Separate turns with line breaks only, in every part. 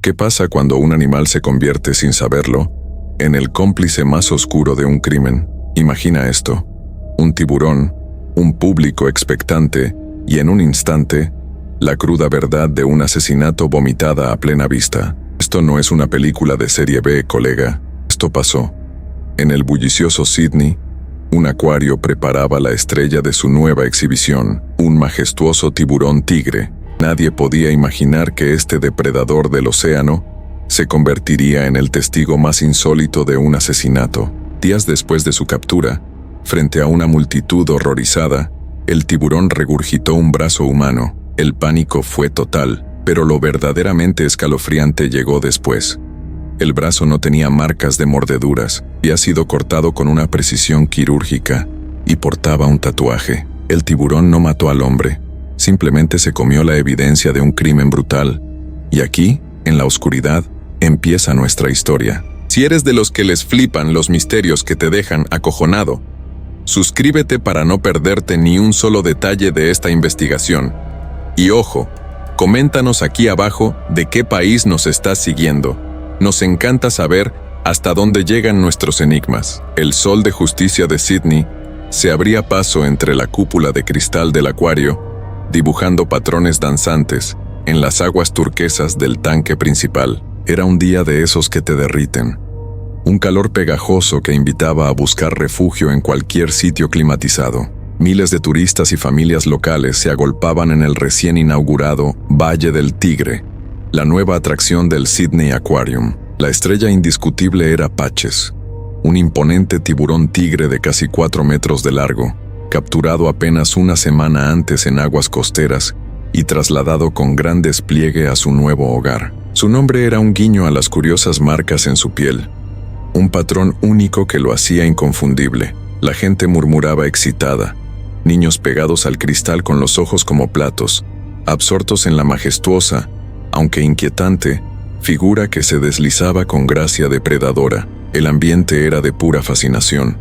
¿Qué pasa cuando un animal se convierte, sin saberlo, en el cómplice más oscuro de un crimen? Imagina esto: un tiburón, un público expectante y, en un instante, la cruda verdad de un asesinato vomitada a plena vista. Esto no es una película de serie B, colega. Esto pasó. En el bullicioso Sydney, un acuario preparaba la estrella de su nueva exhibición, un majestuoso tiburón tigre. Nadie podía imaginar que este depredador del océano se convertiría en el testigo más insólito de un asesinato. Días después de su captura, frente a una multitud horrorizada, el tiburón regurgitó un brazo humano. El pánico fue total, pero lo verdaderamente escalofriante llegó después. El brazo no tenía marcas de mordeduras, había sido cortado con una precisión quirúrgica y portaba un tatuaje. El tiburón no mató al hombre, simplemente se comió la evidencia de un crimen brutal. Y aquí, en la oscuridad, empieza nuestra historia. Si eres de los que les flipan los misterios que te dejan acojonado, suscríbete para no perderte ni un solo detalle de esta investigación. Y ojo, coméntanos aquí abajo de qué país nos estás siguiendo. Nos encanta saber hasta dónde llegan nuestros enigmas. El sol de justicia de Sydney se abría paso entre la cúpula de cristal del acuario, dibujando patrones danzantes en las aguas turquesas del tanque principal. Era un día de esos que te derriten. Un calor pegajoso que invitaba a buscar refugio en cualquier sitio climatizado. Miles de turistas y familias locales se agolpaban en el recién inaugurado Valle del Tigre, la nueva atracción del Sydney Aquarium. La estrella indiscutible era Patches, un imponente tiburón tigre de casi 4 metros de largo, capturado apenas una semana antes en aguas costeras y trasladado con gran despliegue a su nuevo hogar. Su nombre era un guiño a las curiosas marcas en su piel, un patrón único que lo hacía inconfundible. La gente murmuraba excitada, niños pegados al cristal con los ojos como platos, absortos en la majestuosa, aunque inquietante, figura que se deslizaba con gracia depredadora. El ambiente era de pura fascinación.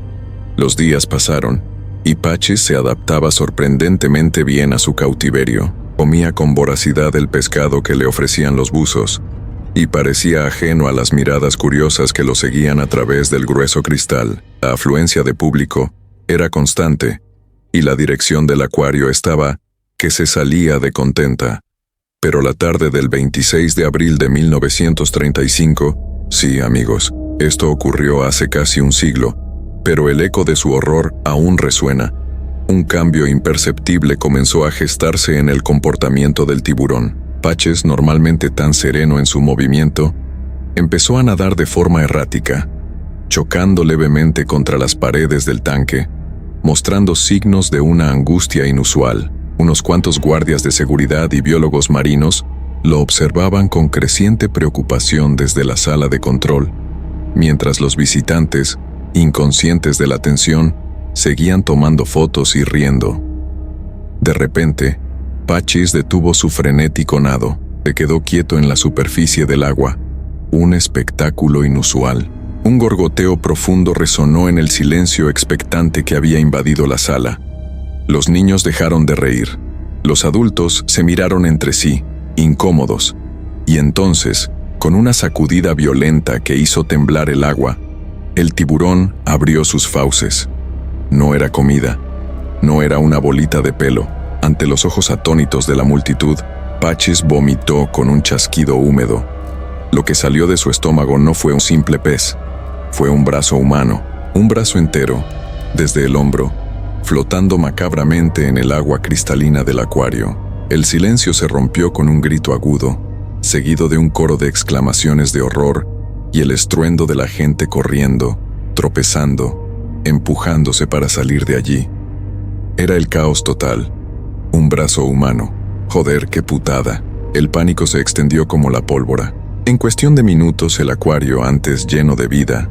Los días pasaron, y Patches se adaptaba sorprendentemente bien a su cautiverio. Comía con voracidad el pescado que le ofrecían los buzos, y parecía ajeno a las miradas curiosas que lo seguían a través del grueso cristal. La afluencia de público era constante, y la dirección del acuario estaba que se salía de contenta. Pero la tarde del 26 de abril de 1935, sí, amigos, esto ocurrió hace casi un siglo, pero el eco de su horror aún resuena. Un cambio imperceptible comenzó a gestarse en el comportamiento del tiburón. Patches, normalmente tan sereno en su movimiento, empezó a nadar de forma errática, chocando levemente contra las paredes del tanque, mostrando signos de una angustia inusual. Unos cuantos guardias de seguridad y biólogos marinos lo observaban con creciente preocupación desde la sala de control, mientras los visitantes, inconscientes de la tensión, seguían tomando fotos y riendo. De repente, Patches detuvo su frenético nado, se quedó quieto en la superficie del agua. Un espectáculo inusual. Un gorgoteo profundo resonó en el silencio expectante que había invadido la sala. Los niños dejaron de reír. Los adultos se miraron entre sí, incómodos, y entonces, con una sacudida violenta que hizo temblar el agua, el tiburón abrió sus fauces. No era comida, no era una bolita de pelo. Ante los ojos atónitos de la multitud, Patches vomitó con un chasquido húmedo. Lo que salió de su estómago no fue un simple pez, fue un brazo humano, un brazo entero, desde el hombro, flotando macabramente en el agua cristalina del acuario. El silencio se rompió con un grito agudo, seguido de un coro de exclamaciones de horror y el estruendo de la gente corriendo, tropezando, empujándose para salir de allí. Era el caos total. Un brazo humano. Joder, qué putada. El pánico se extendió como la pólvora. En cuestión de minutos, el acuario, antes lleno de vida,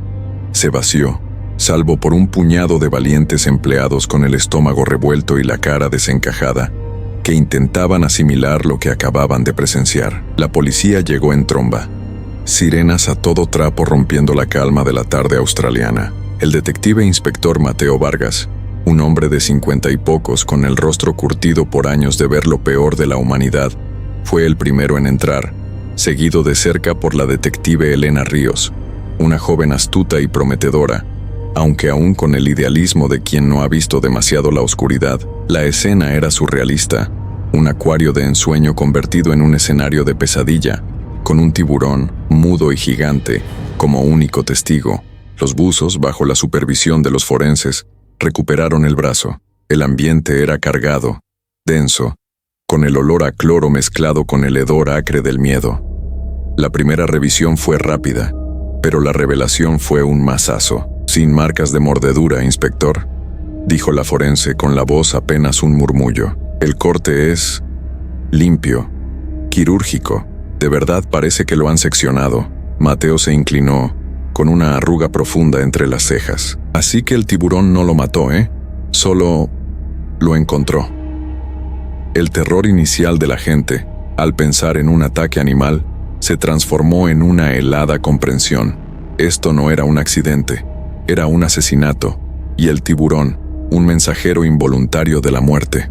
se vació, salvo por un puñado de valientes empleados con el estómago revuelto y la cara desencajada, que intentaban asimilar lo que acababan de presenciar. La policía llegó en tromba. Sirenas a todo trapo rompiendo la calma de la tarde australiana. El detective inspector Mateo Vargas, un hombre de 50 y pocos con el rostro curtido por años de ver lo peor de la humanidad, fue el primero en entrar, seguido de cerca por la detective Elena Ríos, una joven astuta y prometedora, aunque aún con el idealismo de quien no ha visto demasiado la oscuridad. La escena era surrealista, un acuario de ensueño convertido en un escenario de pesadilla, con un tiburón, mudo y gigante, como único testigo. Los buzos, bajo la supervisión de los forenses, recuperaron el brazo. El ambiente era cargado, denso, con el olor a cloro mezclado con el hedor acre del miedo. La primera revisión fue rápida, pero la revelación fue un mazazo. «Sin marcas de mordedura, inspector», dijo la forense con la voz apenas un murmullo. «El corte es limpio, quirúrgico. De verdad parece que lo han seccionado». Mateo se inclinó, con una arruga profunda entre las cejas. «Así que el tiburón no lo mató, ¿eh? Solo lo encontró». El terror inicial de la gente, al pensar en un ataque animal, se transformó en una helada comprensión. Esto no era un accidente, era un asesinato, y el tiburón, un mensajero involuntario de la muerte.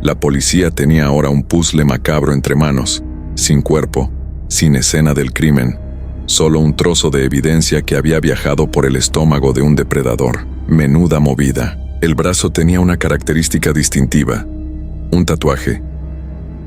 La policía tenía ahora un puzzle macabro entre manos, sin cuerpo, sin escena del crimen, solo un trozo de evidencia que había viajado por el estómago de un depredador. Menuda movida. El brazo tenía una característica distintiva, un tatuaje.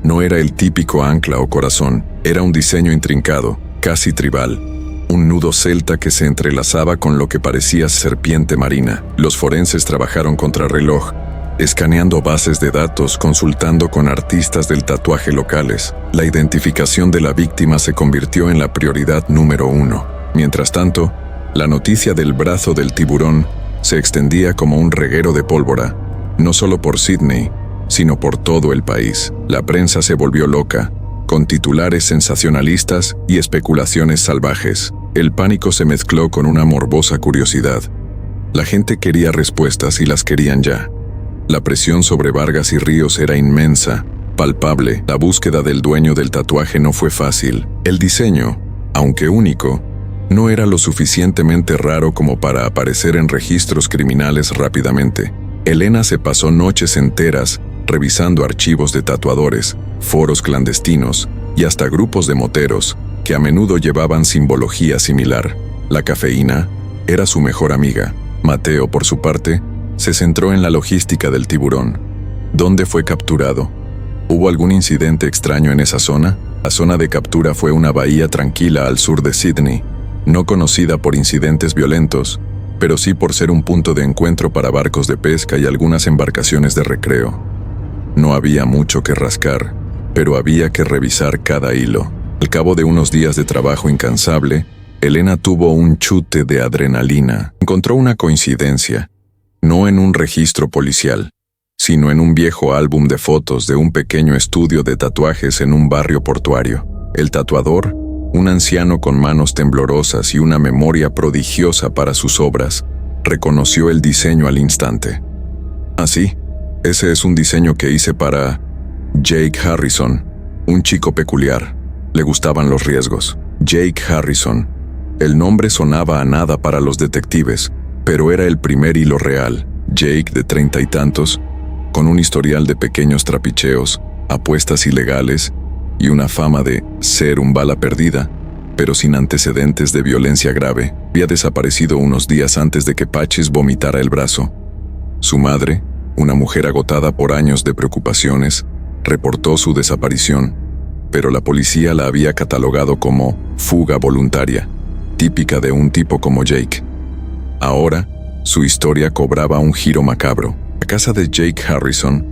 No era el típico ancla o corazón, era un diseño intrincado, casi tribal, un nudo celta que se entrelazaba con lo que parecía serpiente marina. Los forenses trabajaron contrarreloj, escaneando bases de datos, consultando con artistas del tatuaje locales. La identificación de la víctima se convirtió en la prioridad número 1. Mientras tanto, la noticia del brazo del tiburón se extendía como un reguero de pólvora, no solo por Sydney, sino por todo el país. La prensa se volvió loca, con titulares sensacionalistas y especulaciones salvajes. El pánico se mezcló con una morbosa curiosidad. La gente quería respuestas y las querían ya. La presión sobre Vargas y Ríos era inmensa, palpable. La búsqueda del dueño del tatuaje no fue fácil. El diseño, aunque único, no era lo suficientemente raro como para aparecer en registros criminales rápidamente. Elena se pasó noches enteras revisando archivos de tatuadores, foros clandestinos y hasta grupos de moteros que a menudo llevaban simbología similar. La cafeína era su mejor amiga. Mateo, por su parte, se centró en la logística del tiburón. ¿Dónde fue capturado? ¿Hubo algún incidente extraño en esa zona? La zona de captura fue una bahía tranquila al sur de Sydney, no conocida por incidentes violentos, pero sí por ser un punto de encuentro para barcos de pesca y algunas embarcaciones de recreo. No había mucho que rascar, pero había que revisar cada hilo. Al cabo de unos días de trabajo incansable, Elena tuvo un chute de adrenalina. Encontró una coincidencia, no en un registro policial, sino en un viejo álbum de fotos de un pequeño estudio de tatuajes en un barrio portuario. El tatuador, un anciano con manos temblorosas y una memoria prodigiosa para sus obras, reconoció el diseño al instante. «Así, ese es un diseño que hice para Jake Harrison, un chico peculiar. Le gustaban los riesgos. Jake Harrison». El nombre sonaba a nada para los detectives, pero era el primer hilo real. Jake, de 30 y tantos, con un historial de pequeños trapicheos, apuestas ilegales y una fama de ser un bala perdida, pero sin antecedentes de violencia grave, había desaparecido unos días antes de que Patches vomitara el brazo. Su madre, una mujer agotada por años de preocupaciones, reportó su desaparición, pero la policía la había catalogado como fuga voluntaria, típica de un tipo como Jake. Ahora, su historia cobraba un giro macabro. La casa de Jake Harrison,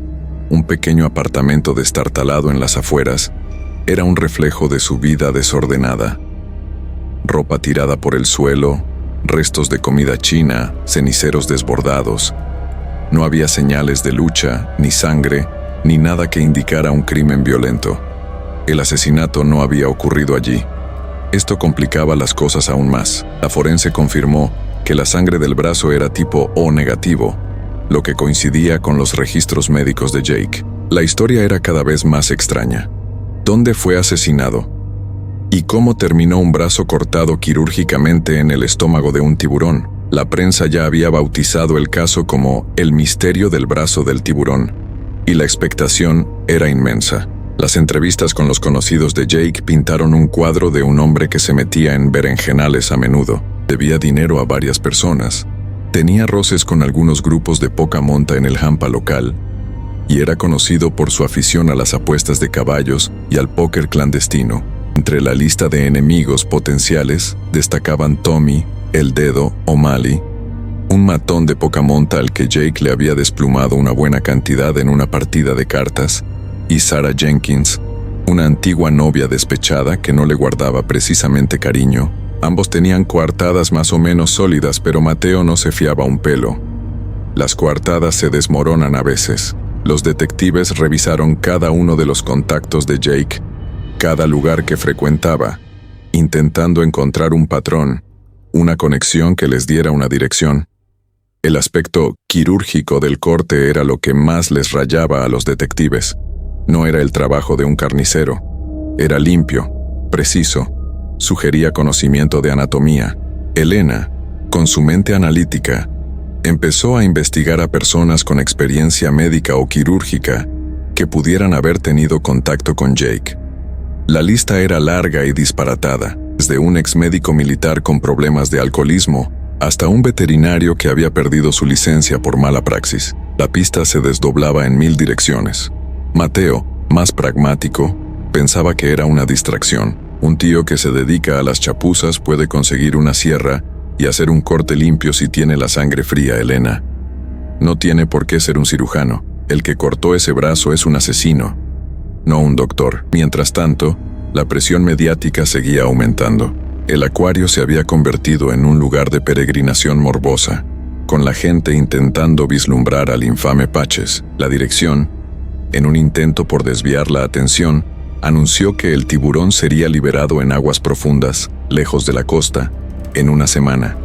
un pequeño apartamento destartalado en las afueras, era un reflejo de su vida desordenada. Ropa tirada por el suelo, restos de comida china, ceniceros desbordados. No había señales de lucha, ni sangre, ni nada que indicara un crimen violento. El asesinato no había ocurrido allí. Esto complicaba las cosas aún más. La forense confirmó que la sangre del brazo era tipo O negativo, lo que coincidía con los registros médicos de Jake. La historia era cada vez más extraña. ¿Dónde fue asesinado? ¿Y cómo terminó un brazo cortado quirúrgicamente en el estómago de un tiburón? La prensa ya había bautizado el caso como el misterio del brazo del tiburón, y la expectación era inmensa. Las entrevistas con los conocidos de Jake pintaron un cuadro de un hombre que se metía en berenjenales a menudo, debía dinero a varias personas, tenía roces con algunos grupos de poca monta en el hampa local, y era conocido por su afición a las apuestas de caballos y al póker clandestino. Entre la lista de enemigos potenciales destacaban Tommy, el Dedo O'Malley, un matón de poca monta al que Jake le había desplumado una buena cantidad en una partida de cartas, y Sarah Jenkins, una antigua novia despechada que no le guardaba precisamente cariño. Ambos tenían coartadas más o menos sólidas, pero Mateo no se fiaba un pelo. Las coartadas se desmoronan a veces. Los detectives revisaron cada uno de los contactos de Jake, cada lugar que frecuentaba, intentando encontrar un patrón, una conexión que les diera una dirección. El aspecto quirúrgico del corte era lo que más les rayaba a los detectives. No era el trabajo de un carnicero. Era limpio, preciso, sugería conocimiento de anatomía. Elena, con su mente analítica, empezó a investigar a personas con experiencia médica o quirúrgica que pudieran haber tenido contacto con Jake. La lista era larga y disparatada, desde un exmédico militar con problemas de alcoholismo hasta un veterinario que había perdido su licencia por mala praxis. La pista se desdoblaba en 1000 direcciones. Mateo, más pragmático, pensaba que era una distracción. Un tío que se dedica a las chapuzas puede conseguir una sierra y hacer un corte limpio si tiene la sangre fría, Elena. No tiene por qué ser un cirujano. El que cortó ese brazo es un asesino, no un doctor. Mientras tanto, la presión mediática seguía aumentando. El acuario se había convertido en un lugar de peregrinación morbosa, con la gente intentando vislumbrar al infame Patches. La dirección, en un intento por desviar la atención, anunció que el tiburón sería liberado en aguas profundas, lejos de la costa, en una semana.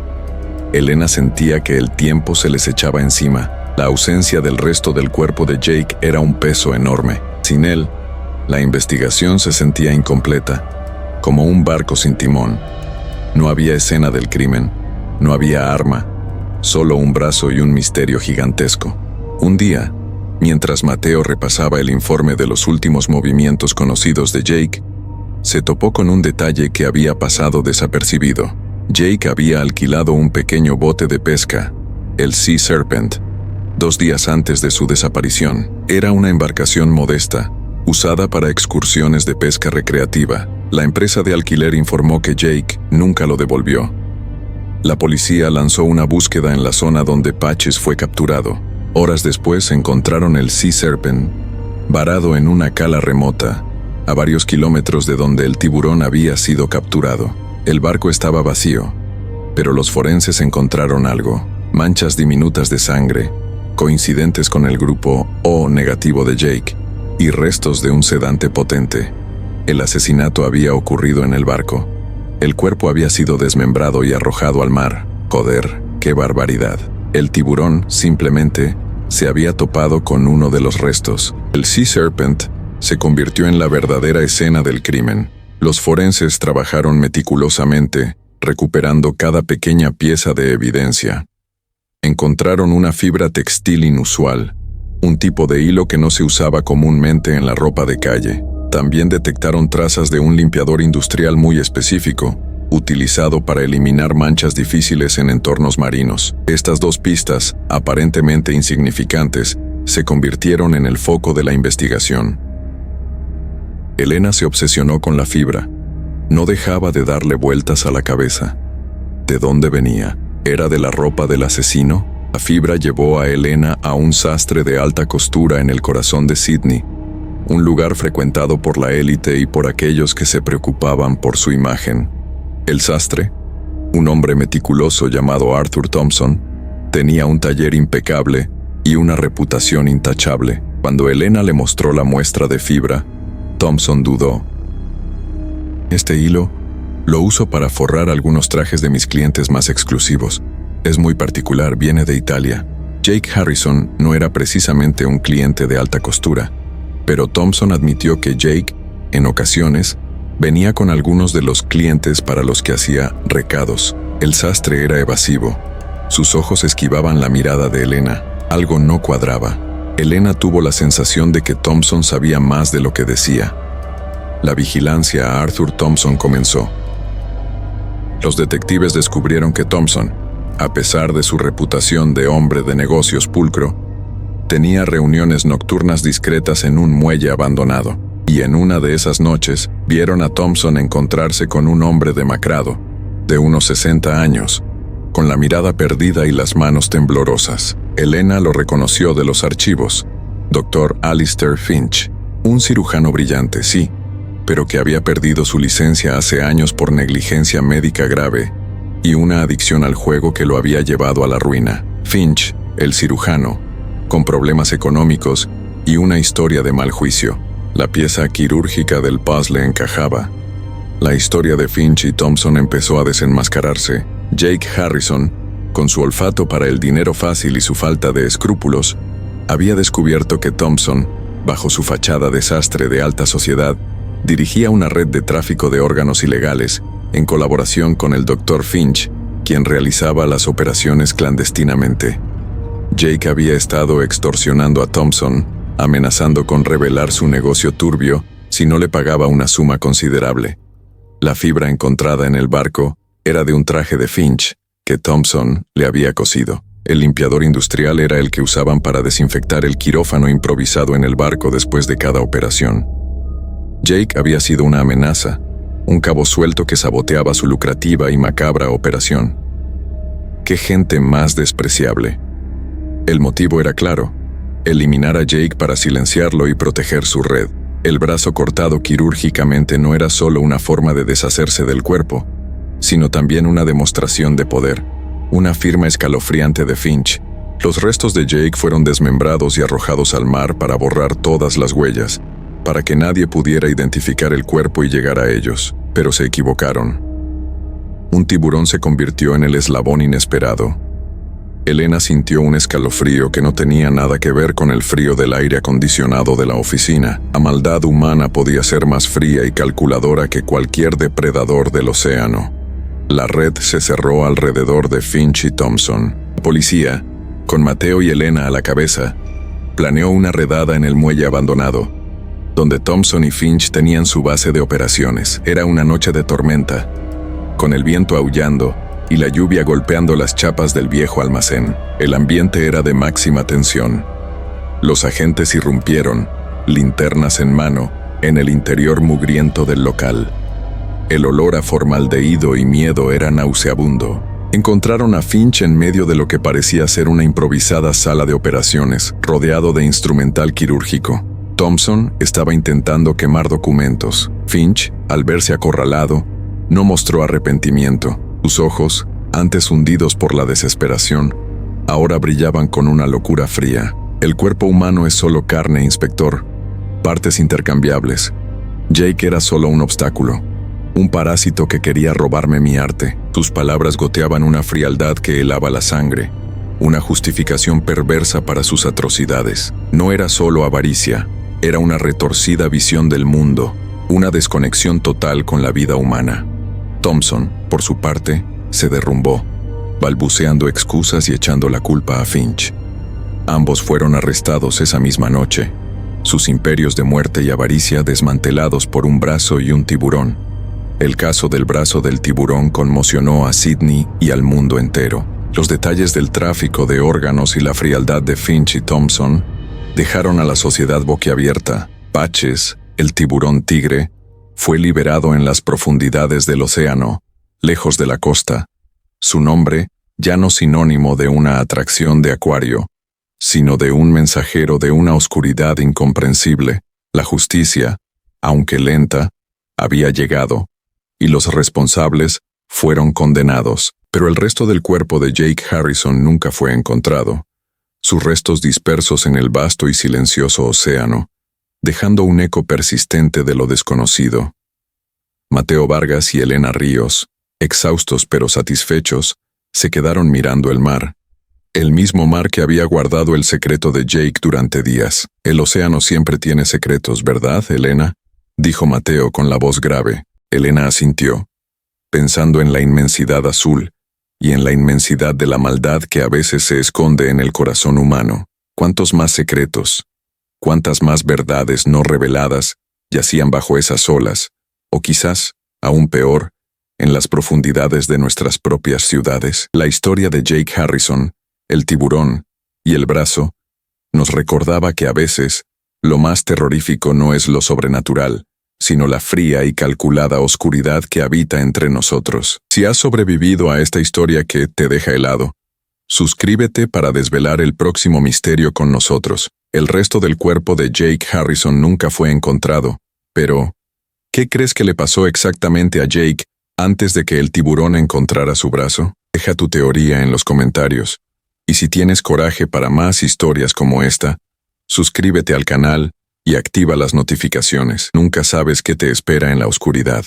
Elena sentía que el tiempo se les echaba encima. La ausencia del resto del cuerpo de Jake era un peso enorme. Sin él, la investigación se sentía incompleta, como un barco sin timón. No había escena del crimen, no había arma, solo un brazo y un misterio gigantesco. Un día, mientras Mateo repasaba el informe de los últimos movimientos conocidos de Jake, se topó con un detalle que había pasado desapercibido. Jake había alquilado un pequeño bote de pesca, el Sea Serpent, 2 días antes de su desaparición. Era una embarcación modesta, usada para excursiones de pesca recreativa. La empresa de alquiler informó que Jake nunca lo devolvió. La policía lanzó una búsqueda en la zona donde Patches fue capturado. Horas después encontraron el Sea Serpent varado en una cala remota, a varios kilómetros de donde el tiburón había sido capturado. El barco estaba vacío, pero los forenses encontraron algo: manchas diminutas de sangre, coincidentes con el grupo O negativo de Jake, y restos de un sedante potente. El asesinato había ocurrido en el barco. El cuerpo había sido desmembrado y arrojado al mar. Joder, qué barbaridad. El tiburón, simplemente, se había topado con uno de los restos. El Sea Serpent se convirtió en la verdadera escena del crimen. Los forenses trabajaron meticulosamente, recuperando cada pequeña pieza de evidencia. Encontraron una fibra textil inusual, un tipo de hilo que no se usaba comúnmente en la ropa de calle. También detectaron trazas de un limpiador industrial muy específico, utilizado para eliminar manchas difíciles en entornos marinos. Estas 2 pistas, aparentemente insignificantes, se convirtieron en el foco de la investigación. Elena se obsesionó con la fibra. No dejaba de darle vueltas a la cabeza. ¿De dónde venía? ¿Era de la ropa del asesino? La fibra llevó a Elena a un sastre de alta costura en el corazón de Sydney, un lugar frecuentado por la élite y por aquellos que se preocupaban por su imagen. El sastre, un hombre meticuloso llamado Arthur Thompson, tenía un taller impecable y una reputación intachable. Cuando Elena le mostró la muestra de fibra, Thompson dudó. Este hilo lo uso para forrar algunos trajes de mis clientes más exclusivos. Es muy particular, viene de Italia. Jake Harrison no era precisamente un cliente de alta costura, pero Thompson admitió que Jake, en ocasiones, venía con algunos de los clientes para los que hacía recados. El sastre era evasivo. Sus ojos esquivaban la mirada de Elena. Algo no cuadraba. Elena tuvo la sensación de que Thompson sabía más de lo que decía. La vigilancia a Arthur Thompson comenzó. Los detectives descubrieron que Thompson, a pesar de su reputación de hombre de negocios pulcro, tenía reuniones nocturnas discretas en un muelle abandonado, y en una de esas noches vieron a Thompson encontrarse con un hombre demacrado, de unos 60 años, con la mirada perdida y las manos temblorosas. Elena lo reconoció de los archivos, Dr. Alistair Finch, un cirujano brillante, sí, pero que había perdido su licencia hace años por negligencia médica grave y una adicción al juego que lo había llevado a la ruina. Finch, el cirujano, con problemas económicos y una historia de mal juicio. La pieza quirúrgica del puzzle encajaba. La historia de Finch y Thompson empezó a desenmascararse. Jake Harrison, con su olfato para el dinero fácil y su falta de escrúpulos, había descubierto que Thompson, bajo su fachada desastre de alta sociedad, dirigía una red de tráfico de órganos ilegales en colaboración con el Dr. Finch, quien realizaba las operaciones clandestinamente. Jake había estado extorsionando a Thompson, amenazando con revelar su negocio turbio si no le pagaba una suma considerable. La fibra encontrada en el barco era de un traje de Finch que Thompson le había cosido. El limpiador industrial era el que usaban para desinfectar el quirófano improvisado en el barco después de cada operación. Jake había sido una amenaza, un cabo suelto que saboteaba su lucrativa y macabra operación. ¡Qué gente más despreciable! El motivo era claro: eliminar a Jake para silenciarlo y proteger su red. El brazo cortado quirúrgicamente no era solo una forma de deshacerse del cuerpo, sino también una demostración de poder, una firma escalofriante de Finch. Los restos de Jake fueron desmembrados y arrojados al mar para borrar todas las huellas, para que nadie pudiera identificar el cuerpo y llegar a ellos, pero se equivocaron. Un tiburón se convirtió en el eslabón inesperado. Elena sintió un escalofrío que no tenía nada que ver con el frío del aire acondicionado de la oficina. La maldad humana podía ser más fría y calculadora que cualquier depredador del océano. La red se cerró alrededor de Finch y Thompson. La policía, con Mateo y Elena a la cabeza, planeó una redada en el muelle abandonado, donde Thompson y Finch tenían su base de operaciones. Era una noche de tormenta, con el viento aullando y la lluvia golpeando las chapas del viejo almacén. El ambiente era de máxima tensión. Los agentes irrumpieron, linternas en mano, en el interior mugriento del local. El olor a formaldehído y miedo era nauseabundo. Encontraron a Finch en medio de lo que parecía ser una improvisada sala de operaciones, rodeado de instrumental quirúrgico. Thompson estaba intentando quemar documentos. Finch, al verse acorralado, no mostró arrepentimiento. Sus ojos, antes hundidos por la desesperación, ahora brillaban con una locura fría. El cuerpo humano es solo carne, inspector. Partes intercambiables. Jake era solo un obstáculo. Un parásito que quería robarme mi arte. Sus palabras goteaban una frialdad que helaba la sangre. Una justificación perversa para sus atrocidades. No era solo avaricia. Era una retorcida visión del mundo. Una desconexión total con la vida humana. Thompson, por su parte, se derrumbó, balbuceando excusas y echando la culpa a Finch. Ambos fueron arrestados esa misma noche, sus imperios de muerte y avaricia desmantelados por un brazo y un tiburón. El caso del brazo del tiburón conmocionó a Sydney y al mundo entero. Los detalles del tráfico de órganos y la frialdad de Finch y Thompson dejaron a la sociedad boquiabierta. Patches, el tiburón tigre, fue liberado en las profundidades del océano, lejos de la costa. Su nombre, ya no sinónimo de una atracción de acuario, sino de un mensajero de una oscuridad incomprensible. La justicia, aunque lenta, había llegado, y los responsables fueron condenados. Pero el resto del cuerpo de Jake Harrison nunca fue encontrado. Sus restos dispersos en el vasto y silencioso océano, dejando un eco persistente de lo desconocido. Mateo Vargas y Elena Ríos, exhaustos pero satisfechos, se quedaron mirando el mar. El mismo mar que había guardado el secreto de Jake durante días. El océano siempre tiene secretos, ¿verdad, Elena?, dijo Mateo con la voz grave. Elena asintió, pensando en la inmensidad azul y en la inmensidad de la maldad que a veces se esconde en el corazón humano. ¿Cuántos más secretos, cuántas más verdades no reveladas yacían bajo esas olas, o quizás, aún peor, en las profundidades de nuestras propias ciudades? La historia de Jake Harrison, el tiburón y el brazo, nos recordaba que a veces lo más terrorífico no es lo sobrenatural, sino la fría y calculada oscuridad que habita entre nosotros. Si has sobrevivido a esta historia que te deja helado, suscríbete para desvelar el próximo misterio con nosotros. El resto del cuerpo de Jake Harrison nunca fue encontrado, pero ¿qué crees que le pasó exactamente a Jake antes de que el tiburón encontrara su brazo? Deja tu teoría en los comentarios. Y si tienes coraje para más historias como esta, suscríbete al canal y activa las notificaciones. Nunca sabes qué te espera en la oscuridad.